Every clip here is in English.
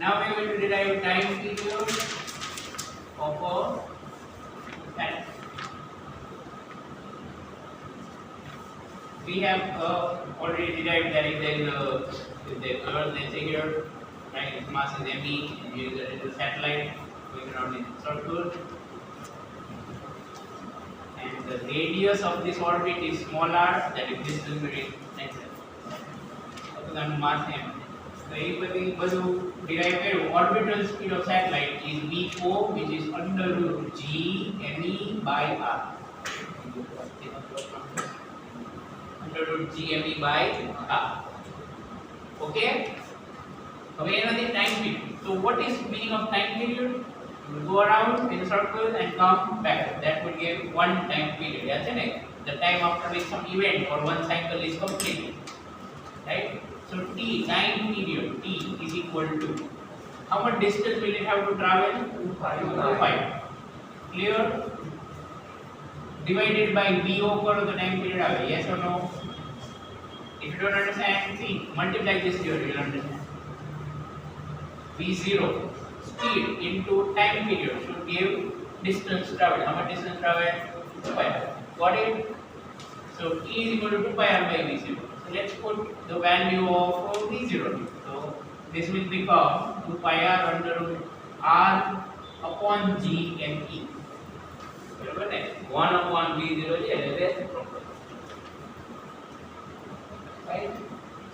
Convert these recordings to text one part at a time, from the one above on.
Now we are going to derive time period of a satellite. We have already derived that if there is Earth, let's say here, right? Its mass is me, and here is a satellite going around in a circle, and the radius of this orbit is small r, that is distance between next step. So mass m. So if we derive here, orbital speed of satellite is v0, which is under root g me by r. Under root g me by r. Okay. Okay, another time period. So what is meaning of time period? You go around in a circle and come back. That would give one time period. Yes, the time after which some event or one cycle is completed. Right? So t, time period, t is equal to how much distance will it have to travel? 2 pi. Clear? Divided by VO for the time period. Yes or no? If you don't understand, see, multiply this here, you will understand. V0 speed into time period should give distance traveled. How much distance traveled? 2 pi. Got it? So t is equal to 2 pi r by V0. So let's put the value of V0. So this will become 2 pi r under root r upon g and e. 1 upon V0 is reciprocal. Right?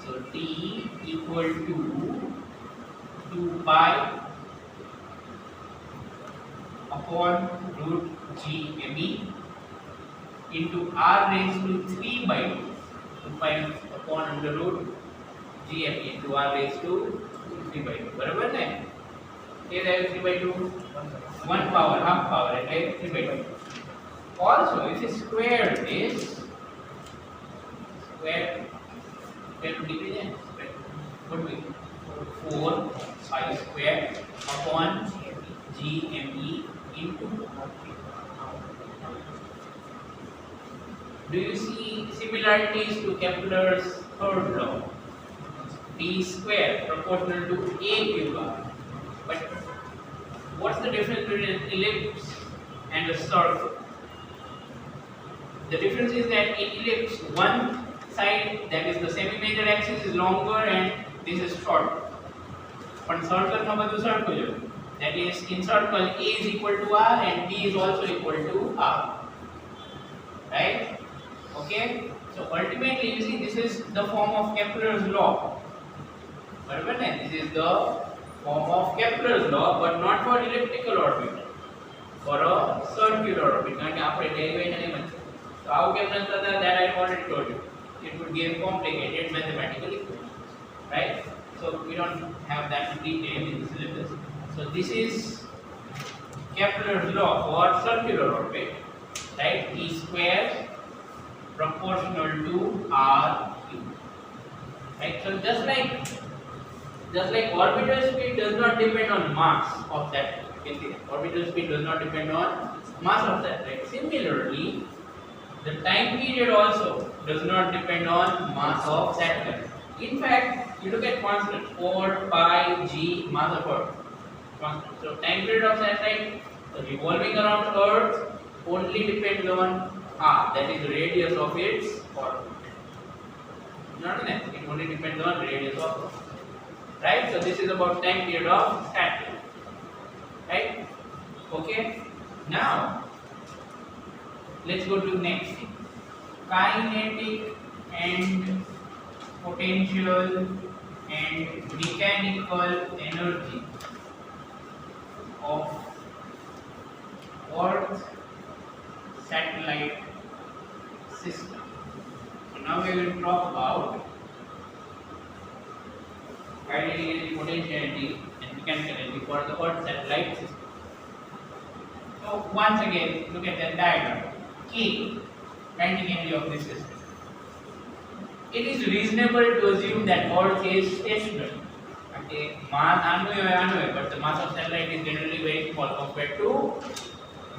So t equal to 2 pi upon root g me into r raised to 3 by 2. 2 pi upon under root g me into r raised to 3 by 2. बराबर है? ये रहेगा 3 by 2. 1 power, half power, એટલે 3 by 2. Also, if you square this, square to division, what will be 4 pi square upon g me into. Do you see similarities to Kepler's third law? D square proportional to a cube r. But what's the difference between an ellipse and a circle? The difference is that in ellipse, one side, that is the semi-major axis, is longer and this is short. But circle ma badhu circle jo. That is, in circle a is equal to r and b is also equal to r. Right? Okay. So ultimately, you see, this is the form of Kepler's law. This is the form of Kepler's law, but not for elliptical orbit. For a circular orbit. So how Kepler does that I already told you. It would give complicated mathematical equations. Right? So we don't have that detail in the syllabus. So this is Kepler's law for circular orbit. Right? E square proportional to r cube. Right? So just like orbital speed does not depend on mass of that. You can see that. Orbital speed does not depend on mass of that. Right? Similarly, the time period also does not depend on mass of satellite. In fact, you look at constant 4 pi g mass of Earth. Constant. So time period of satellite revolving around Earth only depends on r, that is the radius of its orbit. Not that it only depends on radius of Earth. Right? So this is about time period of satellite. Right? Okay. Now let's go to next thing. Kinetic and potential and mechanical energy of Earth satellite system. So now we will talk about kinetic energy, potential energy and mechanical energy for the Earth satellite system. So once again, look at that diagram. K, kinetic energy of this system. It is reasonable to assume that Earth is stationary. Okay, mass but the mass of satellite is generally very small compared to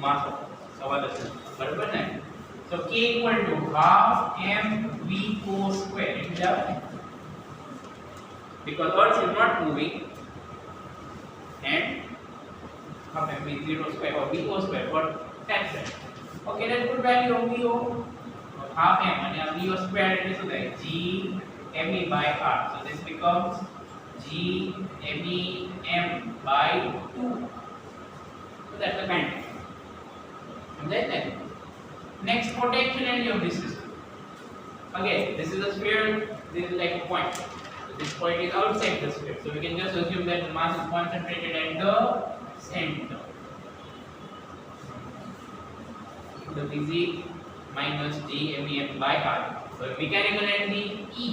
mass of some other system. So K equal to half mv4 square. Because Earth is not moving, half mv0 square or VO square for that. Okay, let's put value of VO of half m and VO square એટલે શું થાય g me by r. So this becomes g me m by 2. So that's the kind. Understand that? Next, potentiality of this system. Again, this is a sphere, this is like a point. So this point is outside the sphere. So we can just assume that the mass is concentrated at the center. The physics minus g mem by r. So mechanical energy E.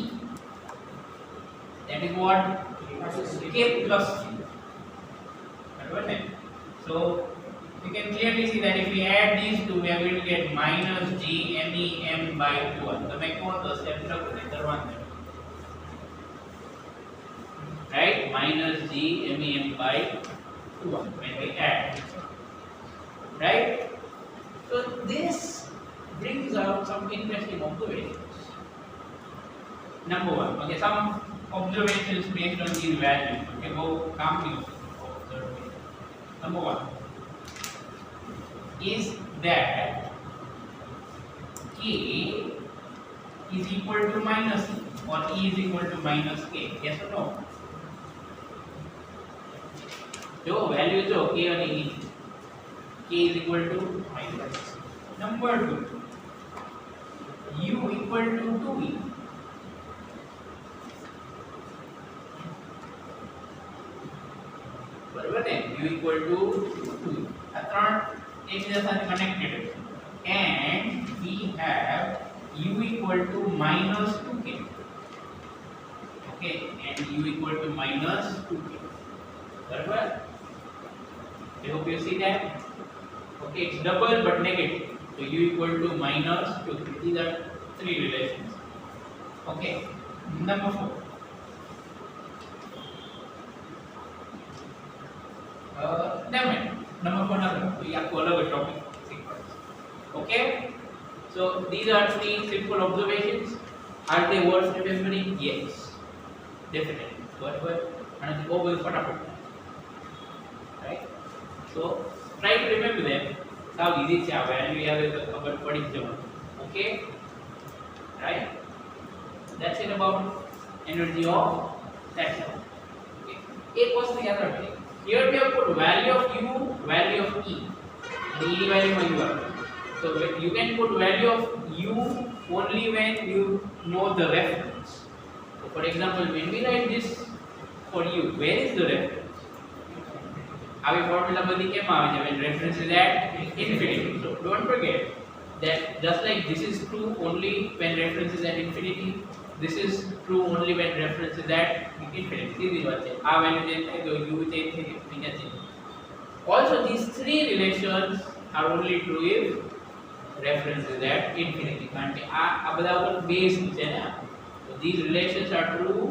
That is what? K plus G. So you can clearly see that if we add these two, we are going to get minus g mem by 2. So make all the steps later one. Right? Minus g mem by 2 when we add. Right? So this brings out some interesting observations. Number one, okay, some observations based on these values. Okay, go counting observations. Number one is that k is equal to minus e or e is equal to minus k. Yes or no? जो value जो k और e, k is equal to minus. Number two, u equal to 2e. बराबर है, u equal to 2e. આ ત્રણ એકબીજા સાથે connected છે and we have u equal to minus 2k. Okay, and u equal to minus 2k. बराबर? I hope you see that. Okay, it's double but negative. So u equal to minus 2k. These are three relations. Okay, number 4. Number 4 we have to follow a topic sequence. Okay, so these are three simple observations. Are they worth remembering? Yes, definitely. Whatever, and go with fatapat. Right? So try to remember them. How easy is it? And we have about 47. Okay, right? That's it about energy of that. Okay, एक वस्तु याद रखिए. Here we have put value of u, value of e. The e value of u. So you can put value of u only when you know the reference. So for example, when we write this for u, where is the reference? Our formula badi kem aave when reference is at infinity. So don't forget that just like this is true only when reference is at infinity, this is true only when reference is at infinity. सीधी बात है. आ value change है तो u change है, theta change. Also these three relations are only true if reference is at infinity. કારણ કે આ બધા ઉપર બેઝ છે ને. So these relations are true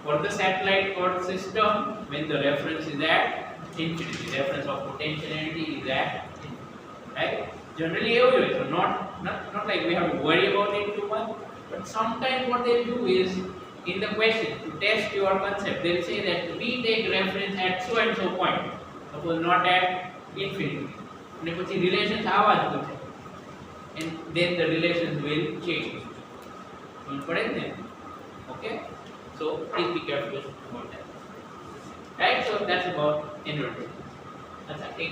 for the satellite Earth system when the reference is at infinity. The reference of potential energy is at infinity. Right? Generally everywhere. So not like we have to worry about it too much. But sometimes what they do is in the question to test your concept, they'll say that we take reference at so and so point, suppose not at infinity. And if the relations are and then the relations will change. Okay, so please be careful about that. Right, so that's about energy. अच्छा, एक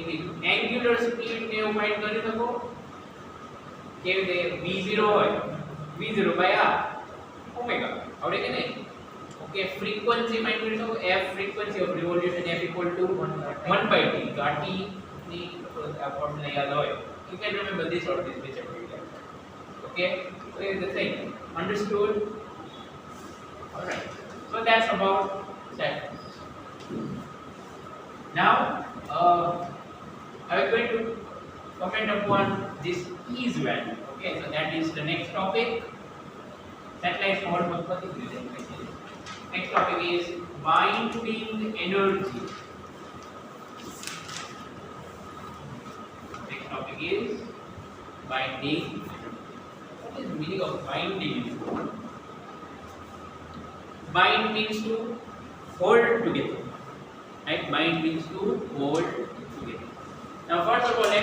angular speed ने find कर सको के v0 હોય v0 by r omega આવડે કે નહીં? ઓકે, ફ્રીક્વન્સી માઇન્ડ કરી શકો f frequency of revolution f equal to 1 by t. તો આ t ની ફોર્મ્યુલા યાદ હોય. You can remember this or this whichever you like. Okay, so it's the thing. Understood? All right, so that's about that. Now I am going to comment upon this ease value. Okay, so that is the next topic. Satellite small next topic is binding energy. Next topic is binding. What is the meaning of binding? Bind means to hold together. Right? Bind means to hold together.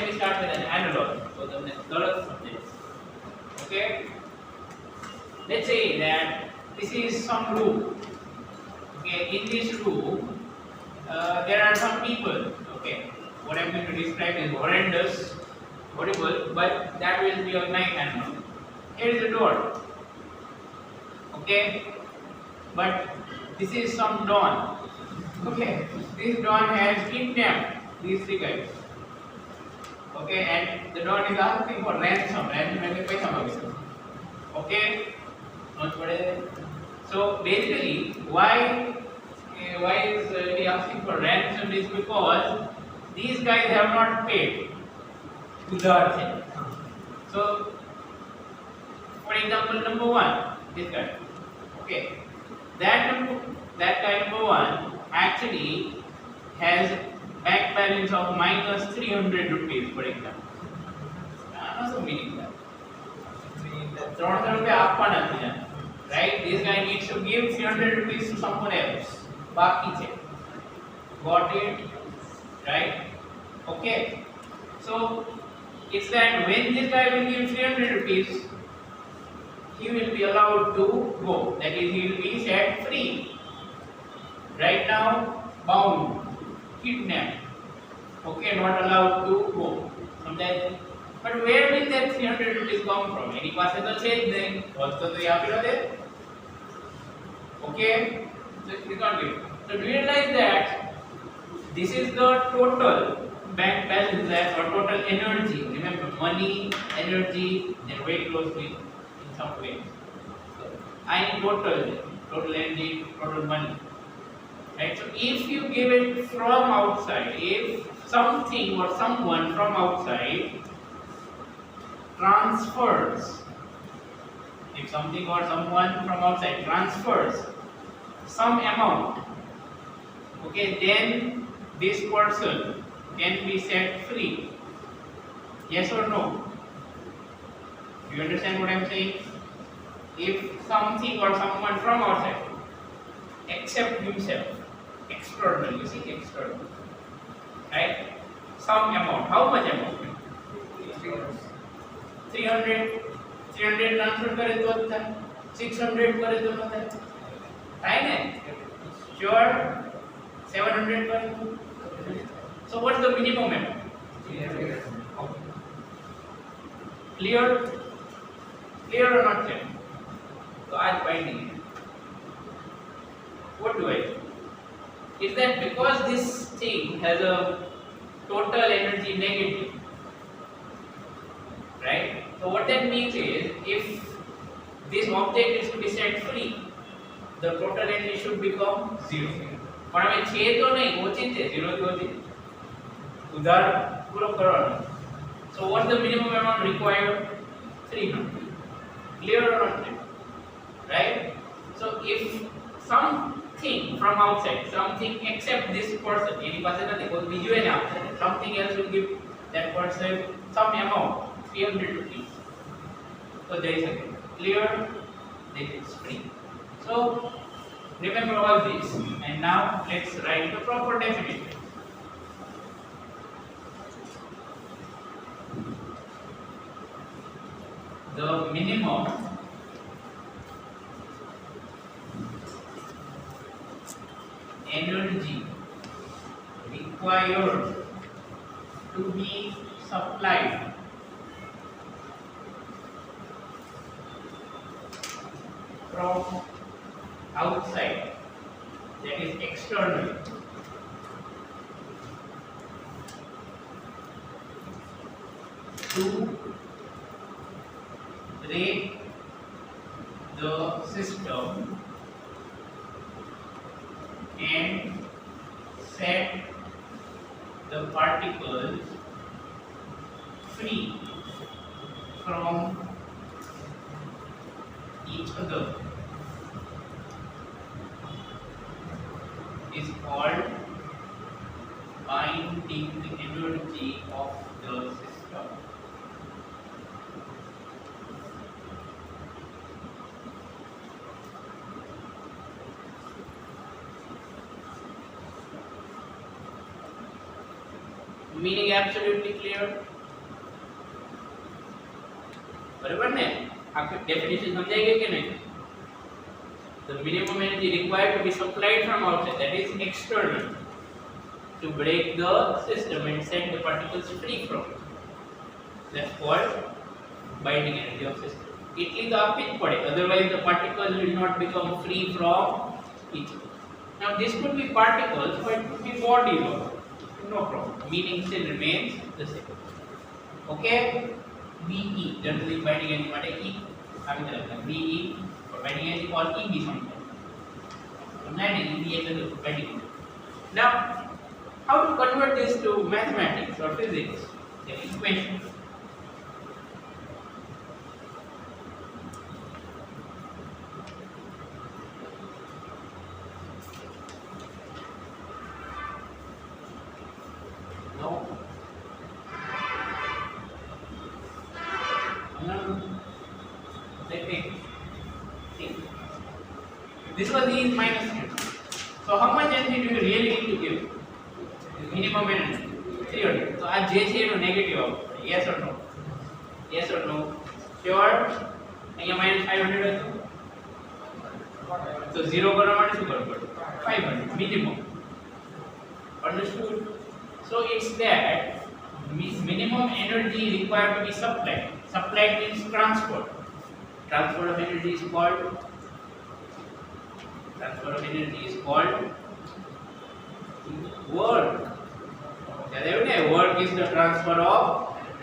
let me start with an analogy. So તમને તરત સમજાય. Okay. Let's say that this is some room. Okay, in this room there are some people. Okay, what I'm going to describe is horrendous, horrible, but that will be a night animal. Here is a door. Okay, but this is some Don. Okay, this Don has kidnapped these three guys. Okay, and the Don is asking for ransom. Ransom means paisa magise. Okay, not pade. So basically, why is he asking for ransom is because these guys have not paid udhar the. So for example, number 1, this guy. Okay, that guy number 1 actually has bank balance of minus 300 rupees, for example. What's the meaning of that? 300 rupees આપવાના છે, right? This guy needs to give 300 rupees to someone else. બાકી છે. Got it? Right? Okay. So it's that when this guy will give 300 rupees, he will be allowed to go. That is, he will be set free. Right now, bound, kidnapped. Okay, not allowed to go. Sometimes, but where will that 300 rupees come from? Any પાસે તો છે જ નહીં. વસ્તુ તો આપેલો છે. Okay, so you can't give. So do you realize that this is the total bank balance that or total energy? Remember, money, energy, they're very closely in some way. So I need total energy, total money. Right? So if you give it from outside, if something or someone from outside transfers, if something or someone from outside transfers some amount, okay, then this person can be set free. Yes or no? Do you understand what I'm saying? If something or someone from outside except himself, external, you see, external, right? Some amount. How much amount? 300 transfer करे तो अच्छा, 600 करे तो ना થાય ને? Sure. 700 करे तो. So what's the minimum amount? Clear? Clear or not clear? So आज binding. What do I do? Is that because this thing has a total energy negative, right? So what that means is, if this object is to be set free, the total energy should become 0. પણ હવે છે તો નહીં, ઓછી છે, 0 થી ઓછી. ઉધાર પૂરો કરવાનો. So what's the minimum amount required? 300. Clear or not clear? Right? So if something from outside, something except this person, any person nothing, because બીજું એને આપશે, something else will give that person some amount, 300 rupees. So there is a clear, this is free. So remember all this, and now let's write the proper definition. The minimum energy required to be supplied from outside, that is external, to break the system and set the particles free from each other is called binding energy of the system. Meaning absolutely clear? बराबर ने आखिर definition समझाई गई कि नहीं? The minimum energy required to be supplied from outside, that is external, to break the system and set the particles free from it. That's called binding energy of system. એટલી તો આપવી જ પડે, otherwise the particles will not become free from each other. Now this could be particles or it could be bodies also. No problem. Meaning still remains the same. Okay? BE generally binding energy માટે E આવી રીતે લખતા BE for binding energy or EB sometimes. સમજાય ને EB એટલે તો binding energy. Now how to convert this to mathematics or physics? The equation. This was E is minus Q. So how much energy do you really need to give? The minimum energy 300. So આ જે છે એનો negative આવશે. Yes or no? Yes or no? Sure? અહીંયા minus 500 હતું. So 0 કરવા માટે શું કરવું પડે? 500 minimum. Understood? So it's that minimum energy required to be supplied. Supplied means transport. Transfer of energy is called work. Work is the transfer of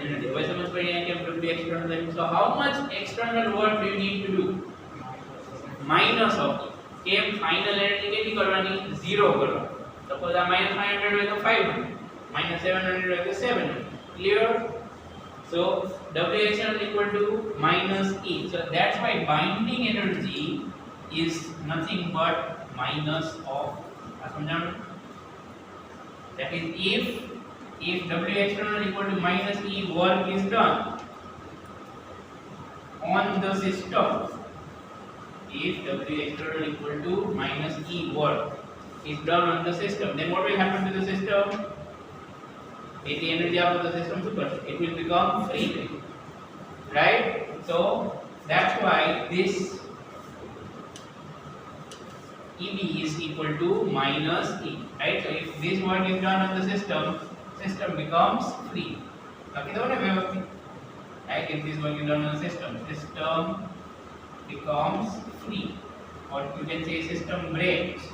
energy. હવે સમજ પડી કે W external energy. So how much external work do you need to do? Minus of કેમ final energy કેટલી કરવાની? 0 કરવાની. Suppose આ -500 હોય તો 500, -700 હોય તો 700. Clear? So W external equal to minus E. So that's why binding energy is nothing but minus of that is if W external equal to minus E, work is done on the system. If W external equal to minus E, work is done on the system, then what will happen to the system? If the energy of the system super, it will become free, right? So that's why this EB is equal to minus E, right? So if this work is done on the system becomes free. Okay, right? If this work is done on the system becomes free, or you can say system breaks,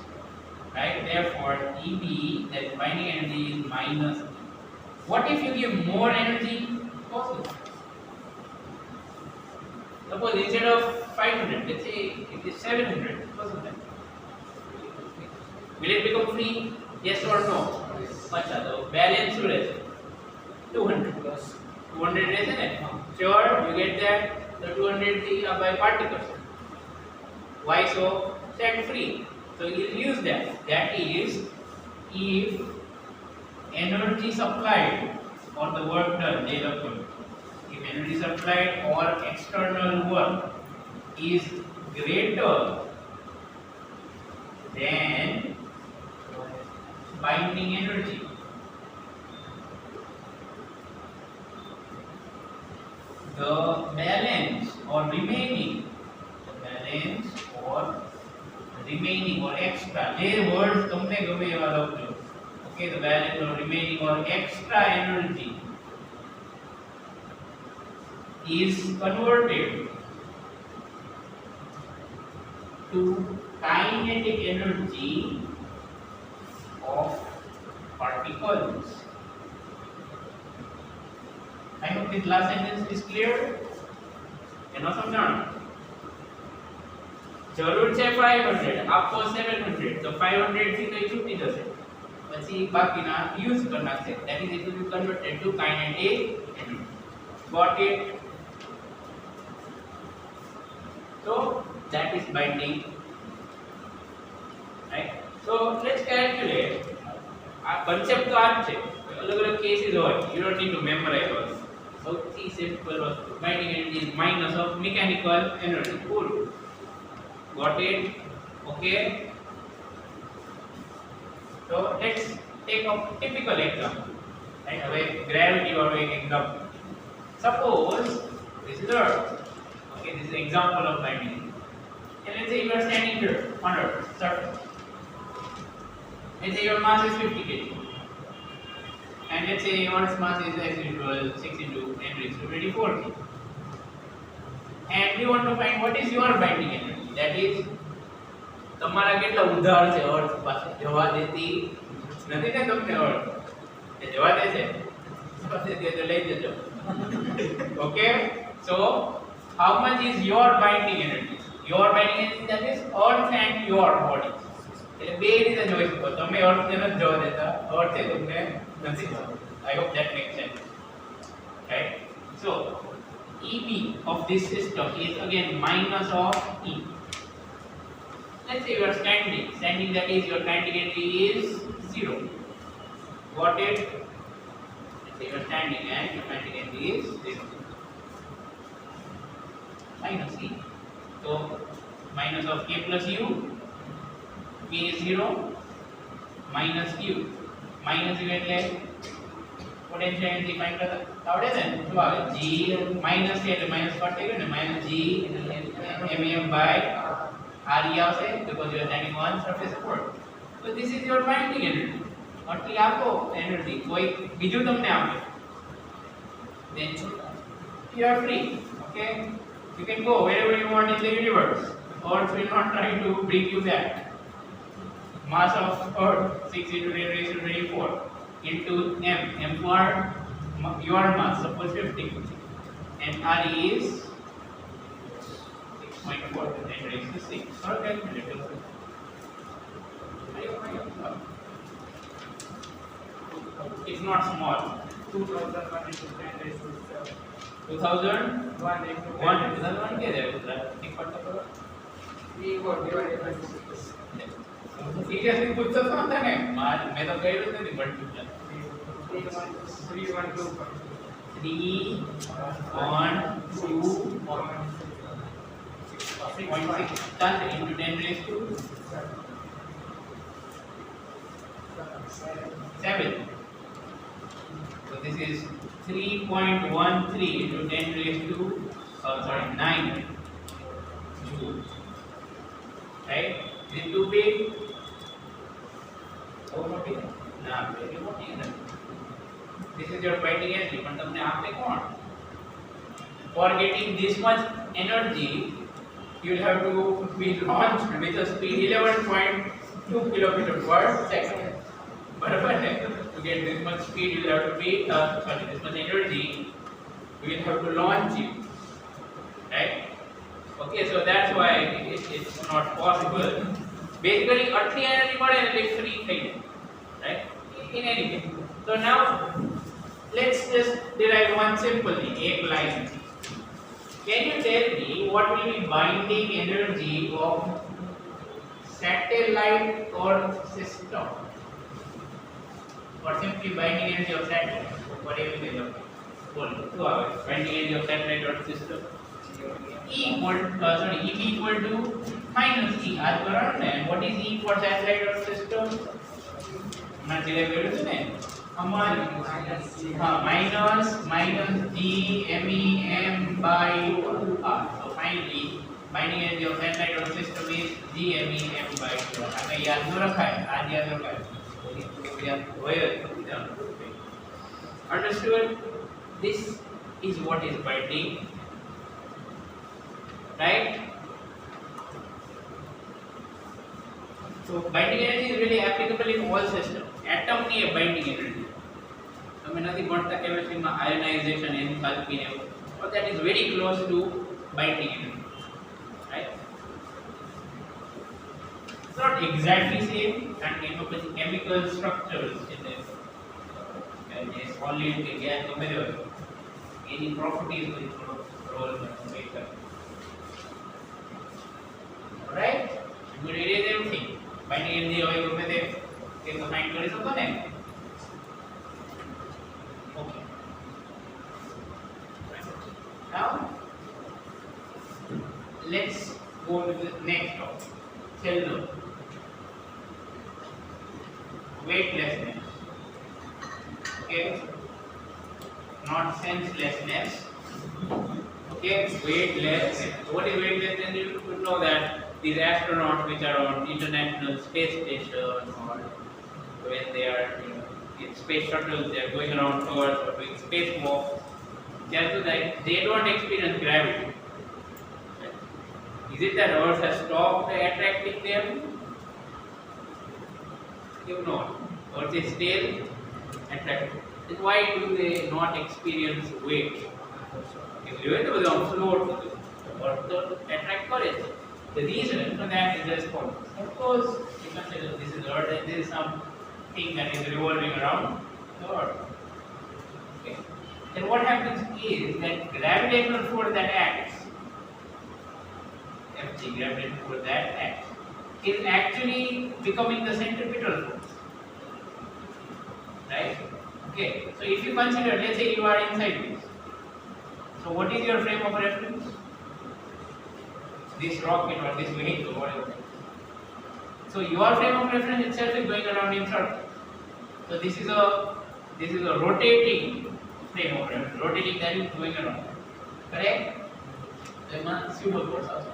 right? Therefore EB, that binding energy, is minus E. What if you give more energy? Possible. Suppose instead of 500, let's say it is 700. Possible. Will it become free? Yes or no? अच्छा तो balance શું રહેશે? 200 plus 200 રહેશે ને? Sure, you get that. The 200 by particles. Why so? Set free. So you will use that. That is, if energy supplied or the work done, if energy supplied or external work is greater than binding energy, the balance or remaining or extra, જે words તમને ગમે એવા લખજો. Okay, the balance or remaining or extra energy is converted to kinetic energy of particles. I hope this last sentence is clear. એનો સમજાણો. જરૂર છે 500, આપો 700, તો 500 થી કઈ છૂટી જશે, પછી બાકીના યુઝ કરી નાખશે. That is, it will be converted to kinetic energy. Got it? So that is binding, right? So let's calculate. આ concept તો આ જ છે, અલગ અલગ કેસીસ હોય. You don't need to memorize all. સૌથી સિમ્પલ વસ્તુ, binding energy is minus of mechanical energy. Cool. Got it? Okay. So let's take a typical example. Right? હવે gravity વાળો એક example. Suppose this is Earth. This is an example of binding. And let's say you are standing here on Earth surface. Let's say your mass is 50 kg. And let's say Earth's mass is as usual 6 into 10 raised to 24 kg. And we want to find what is your binding energy. That is, તમારા કેટલા ઉધાર છે અર્થ પાસે જવા દેતી નથી ને તમને અર્થ એ જવા દે છે પાસે દે તો લઈ જજો. Okay, so how much is your binding energy? Your binding energy, that is earth and your body. એટલે બે રીતે જોઈ શકો. તમે અર્થ ને નથી જવા દેતા, અર્થ એ તમને નથી જવા દેતા. I hope that makes sense, right? So EB of this system is again minus of E. Let's say you are standing, that is your kinetic energy is 0. Got it? Let's say you are standing and your kinetic energy is 0. Minus E. So minus of K plus U, K is 0, minus U. Minus U એટલે potential energy find કરતા આવડે ને શું આવે G minus છે એટલે minus cut થઈ ગયું ને minus G mm by RE આવશે because you are standing on surface of Earth. So this is your binding energy. આટલી આપો એનર્જી કોઈ બીજું તમને આપે then you are free. Okay, you can go wherever you want in the universe. Earth will not try to bring you back. Mass of Earth 6 into 10 raised to 24 into m. M for your mass, suppose 50, and RE is 6.4 to 10 raised to 6. Or calculator. It's not small. 2001 into 10 raised to 7. 2001 2001 क्या है उधर एक पढ़ता करो. E got divided by 6. Seriously कुछ तो समझता नहीं. मैं तो कह रहा था नहीं बढ़ चुका. 3.6 into 10 raised to 7. So this is 3.13 into 10 raised to 9 joule. Right? Is it too big? Oh, not big. Nah, very not. This is your binding energy. પણ તમને આપે કોણ? For getting this much energy, you will have to be launched with a speed 11.2 km per second. બરાબર ને? To get this much speed, you will have to be this much energy. You will have to launch it, right? Okay, so that's why it's not possible. Basically, આટલી energy મળે એટલે free થઈ જાય, right? In any case. So now let's just derive one simple thing, एक line. Can you tell me what will be binding energy of satellite Earth system? Or simply binding energy of satellite? Whatever you say. Binding energy of satellite Earth system. EB equal to minus E. आज कराना है. And what is E for satellite Earth system? मैं चले गए थे ना. हमारे minus G MEM by R. So finally, binding energy of satellite Earth system is G MEM by R. हमें याद न रखा है. आज याद रखा है. Understood? This is what is binding. Right? So binding energy is really applicable in all systems. Atom ની a binding energy. તમે નથી ભણતા chemistry માં ionization enthalpy ને but that is very close to binding energy. Right? It's not exactly same and chemical structures in there. And solid gas ગમે તે હોય એની properties will role play. Right? You will erase everything. Binding energy હોય ગમે તે તો find કરી શકો ને. Okay. Now let's go to the next topic. Cellular weightlessness. Okay, not senselessness. Okay. Okay, weightlessness. So what is weightlessness? You should know that these astronauts which are on International Space Station or when they are in space shuttles, they are going around Earth or doing spacewalks, chances that they don't experience gravity. Is it that Earth has stopped attracting them? You know, Earth is still attractive. Then why do they not experience weight? If you went to the floor, Earth will attract courage. The reason for that is as follows. Of course, you can say that this is Earth and there is something that is revolving around the Earth. Okay. Then what happens is that gravitational force that acts, Fg, gravitational force that acts, is actually becoming the centripetal force. Right? Okay. So if you consider, let's say you are inside this. So what is your frame of reference? This rocket or this vehicle, whatever. So your frame of reference itself is going around in circles. So this is a rotating frame of reference, rotating that is going around. Correct? Pseudo force also.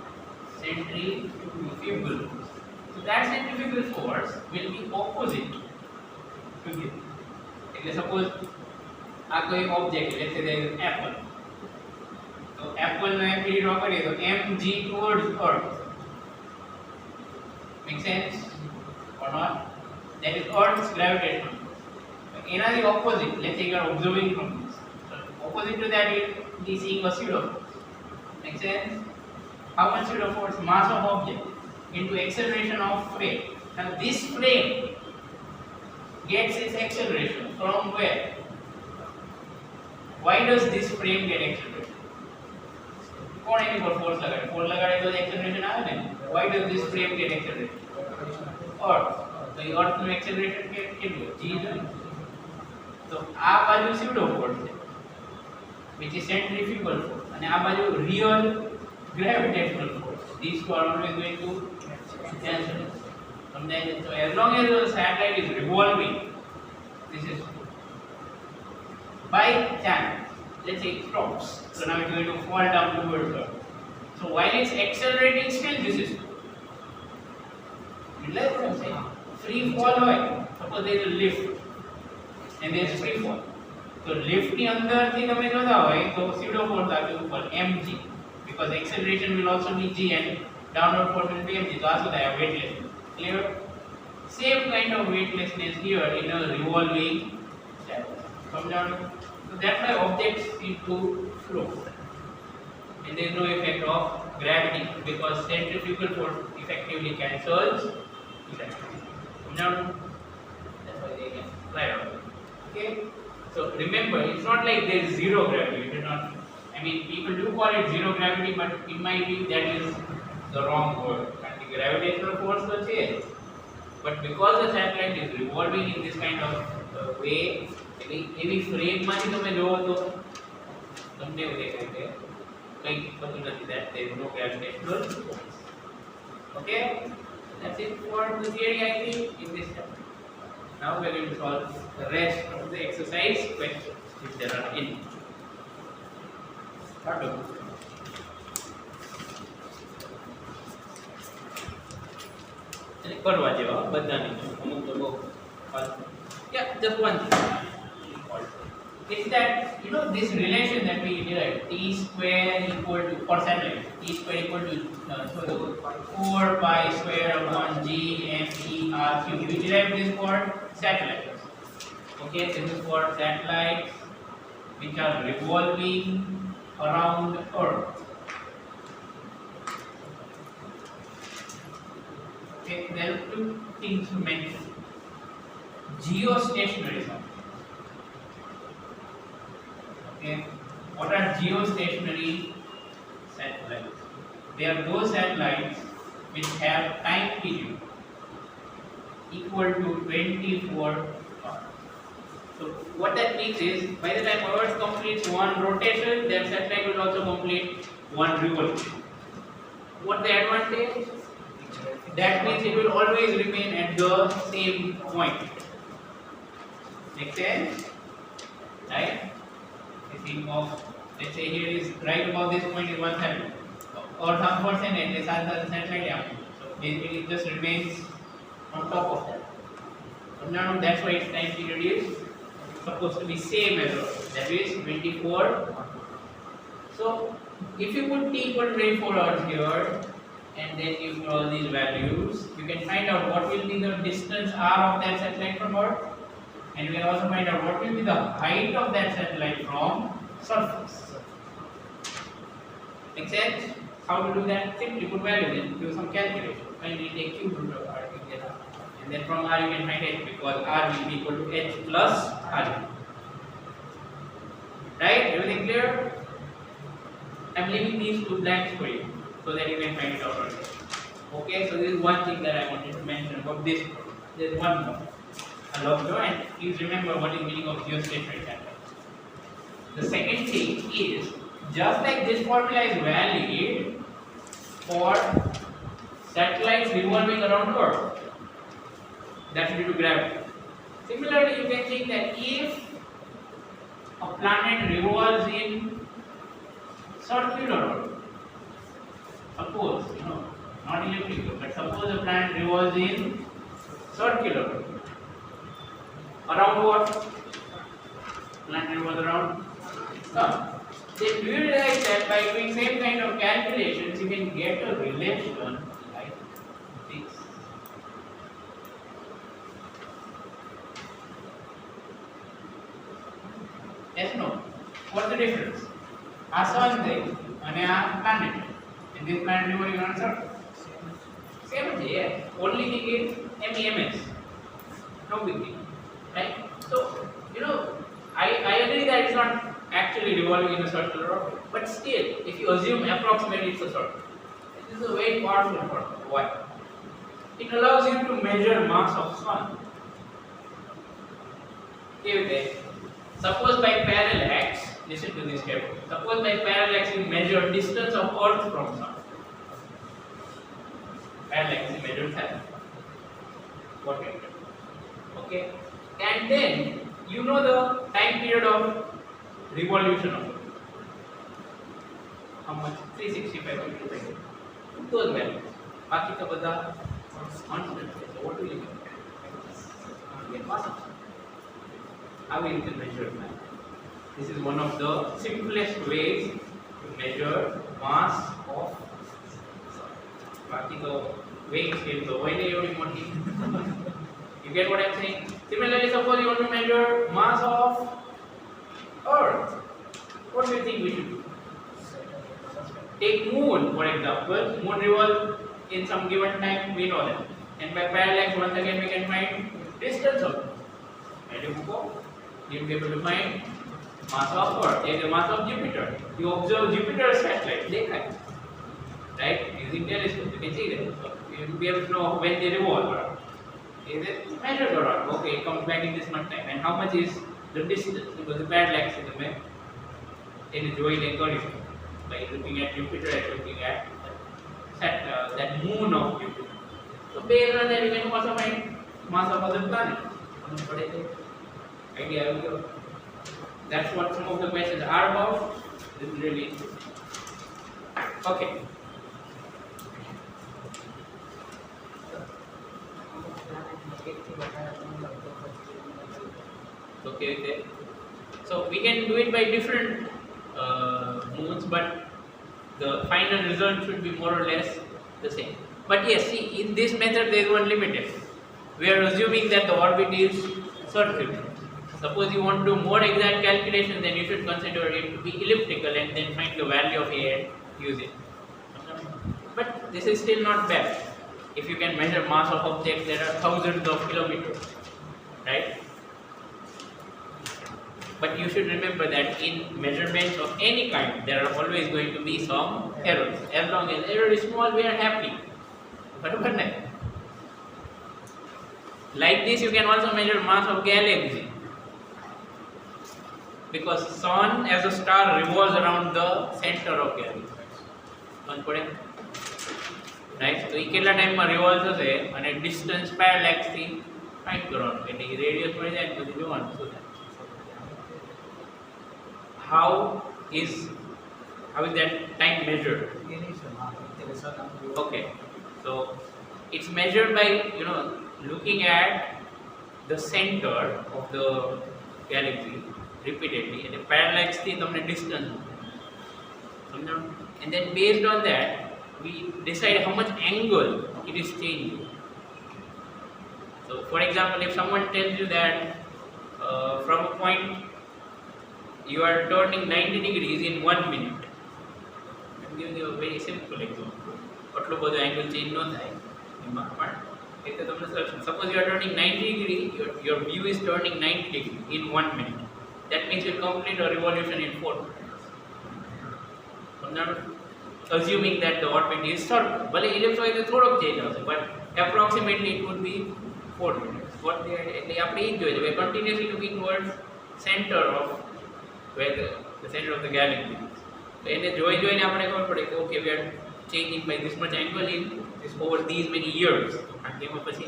Centrifugal force. So that centrifugal force will be opposite to this. Like suppose આ કોઈ object, let's say there is an apple. So apple no M draw કરીએ તો mg towards earth. Make sense or not? That is earth's gravitational. Another opposite, let's say you are observing from this. So opposite to that you will be seeing a pseudo force. Make sense? How much pseudo force? Mass of object into acceleration of frame. Now this frame gets its acceleration from where? Why does this frame get accelerated? કોણ એની પર force લગાડે? Force લગાડે તો acceleration આવે ને. Why does this frame get accelerated? Earth. તો એ earth નું acceleration કેટલું? g છે. તો આ બાજુ pseudo force છે, which is centrifugal force, અને આ બાજુ real gravitational force. These two are always going to cancel. So as long as the satellite is revolving, this is by chance. Let's say it stops. So now it's going to fall down towards Earth. So while it's accelerating, still this is like what I'm saying. Free fall hoy. Suppose there is a lift and there is free fall. So lift ની અંદરથી તમે જોતા હોય તો pseudo force આવે ઉપર mg, because acceleration will also be g and downward force will be mg. So આ શું થાય? Weightlessness. Clear? Same kind of weightlessness here in a revolving satellite. સમજાણું? So that's why objects seem to float. And there is no effect of gravity because centrifugal force effectively cancels gravity. Now, that's why they can fly out. Okay? So remember, it's not like there is zero gravity. It is not. I mean, people do call it zero gravity, but in my view, that is the wrong word. And the gravitational force will change. But because the satellite is revolving in this kind of way, એવી ફ્રેમમાંથી તમે જોવો તો તમને એવું દેખાય કે કંઈ થતું નથી. that there is no gravitational force. Okay, that's it for the theory, I think, in this chapter. Now we are going to solve the rest of the exercise questions if there are any. Start off. કરવા જેવા બધાની અમુક તો બહુ yeah, just one thing. Is that this relation that we derived, t square equal to, for satellite, t square equal to 4 pi square upon g m e r cube. We derived this for satellites. Okay, this is for satellites which are revolving around Earth. Okay, there are two things to mention. Geostationary satellite. Okay, what are geostationary satellites? They are those satellites which have time period equal to 24 hours. So what that means is, by the time Earth completes one rotation, that satellite will also complete one revolution. What the advantage? That means it will always remain at the same point. Make sense? Right? Think of let's say here is right above this point is 130 or some percentage is other satellite amount. So basically it just remains on top of that. So now that's why its time period is supposed to be same as well. That is 24. So if you put t equal to 24 hours here and then you put all these values, you can find out what will be the distance r of that satellite from Earth, and you can also find out what will be the height of that satellite from surface. Make sense? How to do that? Simply put values and do some calculation. Finally take cube root of r together, and then from r you can find h, because r will be equal to h plus r. Right? Everything clear? I'm leaving these two blanks for you so that you can find it out on your own. Okay, so this is one thing that I wanted to mention about this. There's one more. I love you, and please remember what is the meaning of geostationary satellite. The second thing is, just like this formula is valid for satellites revolving around Earth, that's due to gravity. Similarly, you can think that if a planet revolves in circular orbit, suppose, not elliptical, but suppose a planet revolves in circular orbit. Around what? Planet revolves around Sun. Then do you realize that by doing same kind of calculations, you can get a relation like this? Yes, no? What's the difference? A sun there and a planet. And this planet revolving around Sun. Same thing, yeah. Only thing is MEMS. No big deal. Right? So, I agree that it's not actually revolving in a circular orbit, but still, if you assume approximately it's a circle, this is a very powerful formula. Why? It allows you to measure mass of Sun. Okay. Suppose by parallax, listen to this carefully. Suppose by parallax you measure distance of Earth from Sun. Parallax is measured that. Okay. And then you know the time period of revolution of Earth. How much? 365.25. Those values. बाकी का बता constant. So what will you get? Mass of Sun. How you can measure that? This is one of the simplest ways to measure mass of Sun. बाकी तो weight scale तो वही नहीं होगी मोटी. You get what I'm saying? Similarly, suppose you want to measure mass of Earth. What do you think we should do? Take Moon, for example. Moon revolves in some given time, we know that. And by parallax, once again, we can find distance of it. And you go, you'll be able to find mass of Earth. Take the mass of Jupiter. You observe Jupiter's satellite, right? Using telescope, you can see that. So you'll be able to know when they revolve around. Is it measured around? Okay, it comes back in this much time. And how much is the distance? Because the parallax is the map. It is joined accordingly by looking at Jupiter and looking at that moon of Jupiter. So based on that, you can also find mass of other planets. Idea of you. That's what some of the questions are about. This is really interesting. Okay. Okay. So we can do it by different moons, but the final result should be more or less the same. But yes, see, in this method there is one limitation. We are assuming that the orbit is circular. Suppose you want to do more exact calculation, then you should consider it to be elliptical and then find the value of A and use it. But this is still not bad. If you can measure mass of objects, there are thousands of kilometers, right? But you should remember that in measurements of any kind, there are always going to be some errors. As long as error is small, we are happy. But like this, you can also measure mass of galaxy. Because Sun as a star revolves around the center of galaxy. Right? So, એ કેટલા ટાઈમમાં revolve થશે અને distance parallax થી find કરવાનું એટલે એ radius મળી જાય ને બધું જોવાનું શું થાય. How is, how is that time measured? Okay, so it's measured by, you know, looking at the center of the galaxy repeatedly and parallax થી તમને distance સમજો, and then based on that we decide how much angle it is changing. So for example, if someone tells you that from a point you are turning 90 degrees in 1 minute, I'm giving you a very simple example. આટલો બધો angle change ન થાય એમાં, પણ એક તો તમને solution. Suppose you are turning 90 degree, your view is turning 90 degree in 1 minute. That means you complete a revolution in 4 minutes. Assuming that the orbit is circle. ભલે ellipsoid તો થોડોક change આવશે, but approximately it would be 4 minutes. What they are, એટલે આપણે એ જ જોઈએ છે, we are continuously looking towards center of where the center of the galaxy is. તો એને જોઈને આપણે ખબર પડે કે okay, we are changing by this much angle in this over these many years. કારણ કે એમાં પછી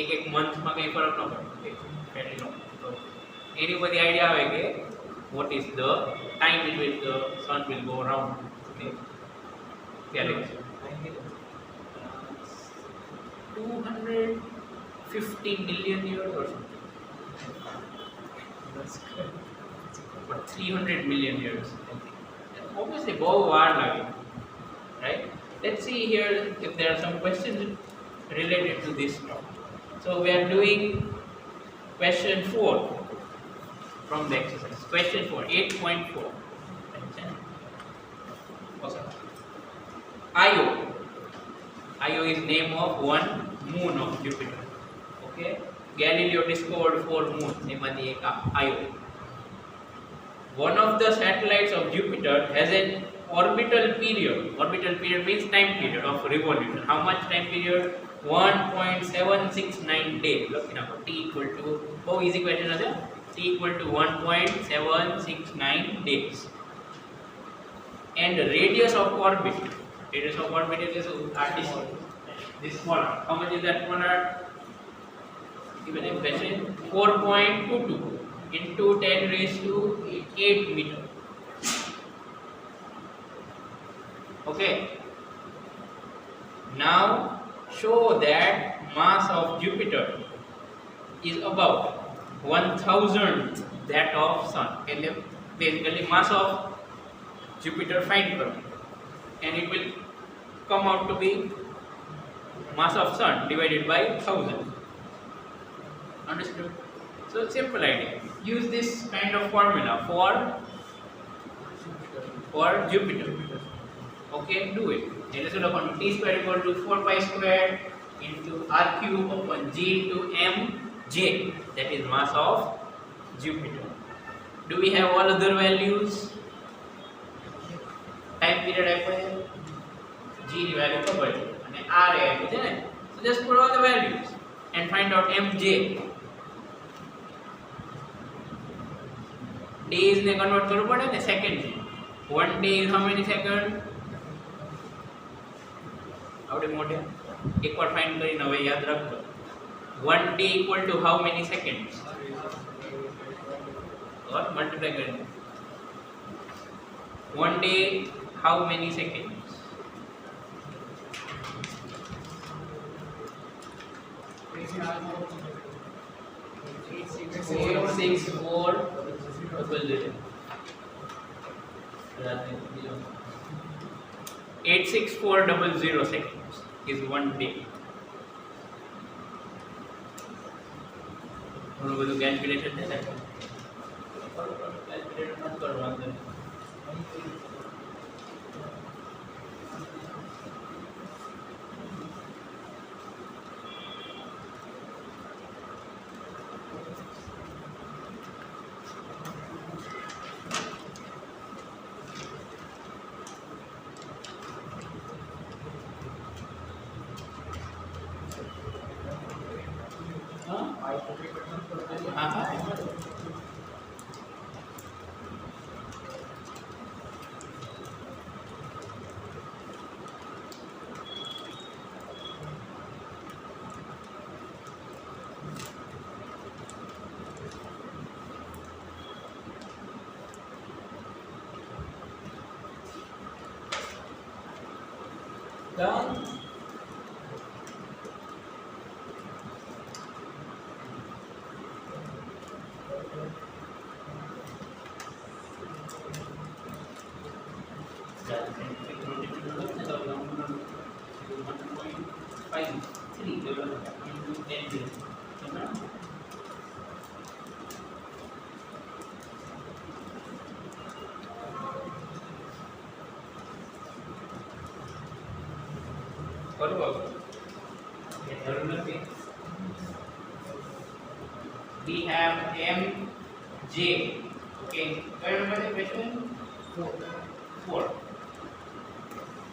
એક મંથમાં કંઈ ફરક ન પડે, fairly long. So એની બધી આઈડિયા આવે કે what is the time in which the sun will go around the galaxy. 250 million years or something. But 300 million years. Obviously, बहुत वार लगे, right? Let's see here if there are some questions related to this topic. So we are doing question 4 from the exercise. Question 4, 8.4. Okay. Io. Io is name of one moon of Jupiter. Okay. Galileo discovered 4 moons. એમાંથી એક Io. One of the satellites of Jupiter has an orbital period. Orbital period means time period of revolution. How much time period? 1.769 days. Look, T equal to, oh, easy question is it? T equal to 1.769 days. And the radius of orbit. Radius of orbit is this small. How much is that one? Given a question. 4.22 into 10 raised to 8 meter. Okay. Now show that mass of Jupiter is about 1000 that of Sun. And basically mass of Jupiter find karo, and it will come out to be mass of Sun divided by 1000. Understood? So simple idea. Use this kind of formula for Jupiter. Okay, do it. Let us look on T square equal to 4 pi square into R cube upon G into mj. That is mass of Jupiter. Do we have all other values? Time period આપ્યો છે, G ની value ખબર છે અને R આપ્યું છે ને. So just put all the values and find out mj. Days ને convert કરવું પડે ને second. 1 day is how many seconds? આવડે મોઢે એકવાર ફાઇન્ડ કરીને હવે યાદ રાખજો. 1 day equal to how many seconds? Or multiply કરીને 1 day how many seconds? 86400 seconds is 1 day. ઘણું બધું કેલ્ક્યુલેશન છે ને, કેલ્ક્યુલેટર નથી કરવાનું. Done. What about we have mj. Okay, do you remember the question? 4.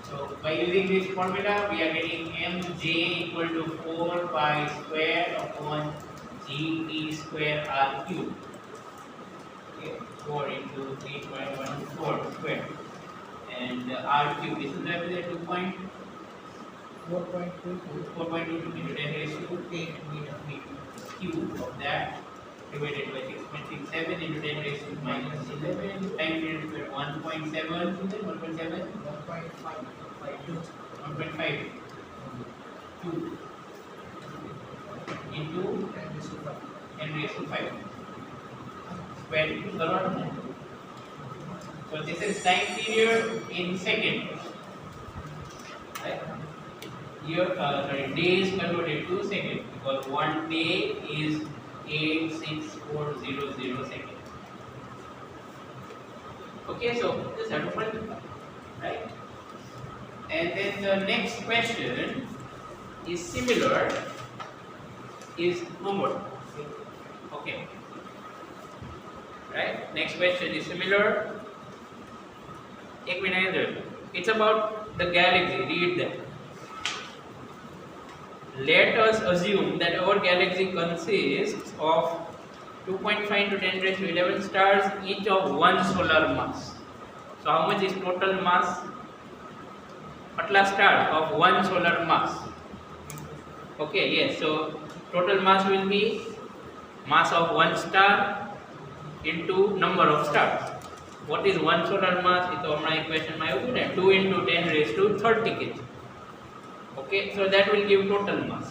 So by using this formula, we are getting mj equal to 4 pi square upon gt square r cube. Okay, 4 into 3.14 square, and r cube. This is represented 4.22 into 10 raised to 8 meter cube of that, divided by 6.67 into 10 raised to minus 11 times 1.7 into 10 raised to 5 square into the root. So this is time period in seconds, right? Here, days converted to seconds, because 1 day is 86400 seconds. Okay, so this is how to multiply, right? And then the next question is similar, is homework. Okay, right? Next question is similar. It's about the galaxy. Read that. Let us assume that our galaxy consists of 2.5 into 10 raised to 11 stars, each of 1 solar mass. So how much is total mass? Atla star of 1 solar mass. Okay, yes. So total mass will be mass of 1 star into number of stars. What is 1 solar mass? Ito hamna equation માં આવ્યું ને 2 into 10 raised to 30 kg. Okay, so that will give total mass.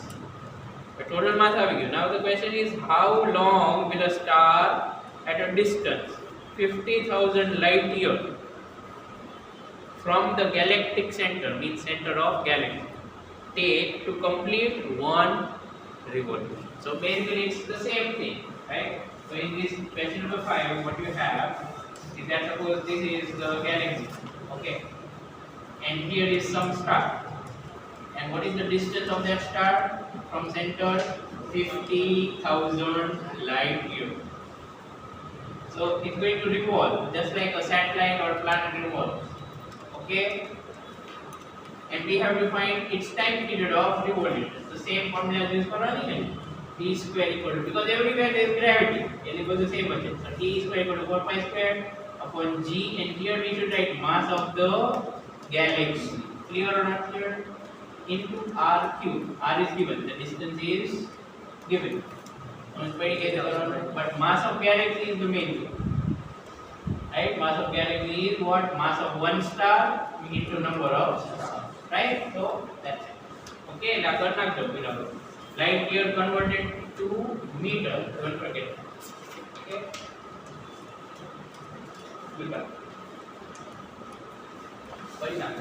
The total mass આવી ગયું. Now the question is, how long will a star at a distance 50,000 light year from the galactic center, means center of galaxy, take to complete 1 revolution? So basically it's the same thing, right? So in this question number 5, what you have is that suppose this is the galaxy, okay, and here is some star. And what is the distance of that star from center? 50,000 light year. So it's going to revolve just like a satellite or planet revolves. Okay, and we have to find its time period of revolution. The same formula is used for running. T square equal to, because everywhere there is gravity, it equals the same budget. So T square equal to 4 pi square upon G, and here we should write mass of the galaxy. Clear or not clear? Into r cube. R is given, the distance is given. But mass of galaxy is the main thing. Right? Mass of galaxy is what? Mass of 1 star into number of stars. Right? So that's it. Okay, light year converted to meter. Don't forget that. Okay. Goodbye. Very nice.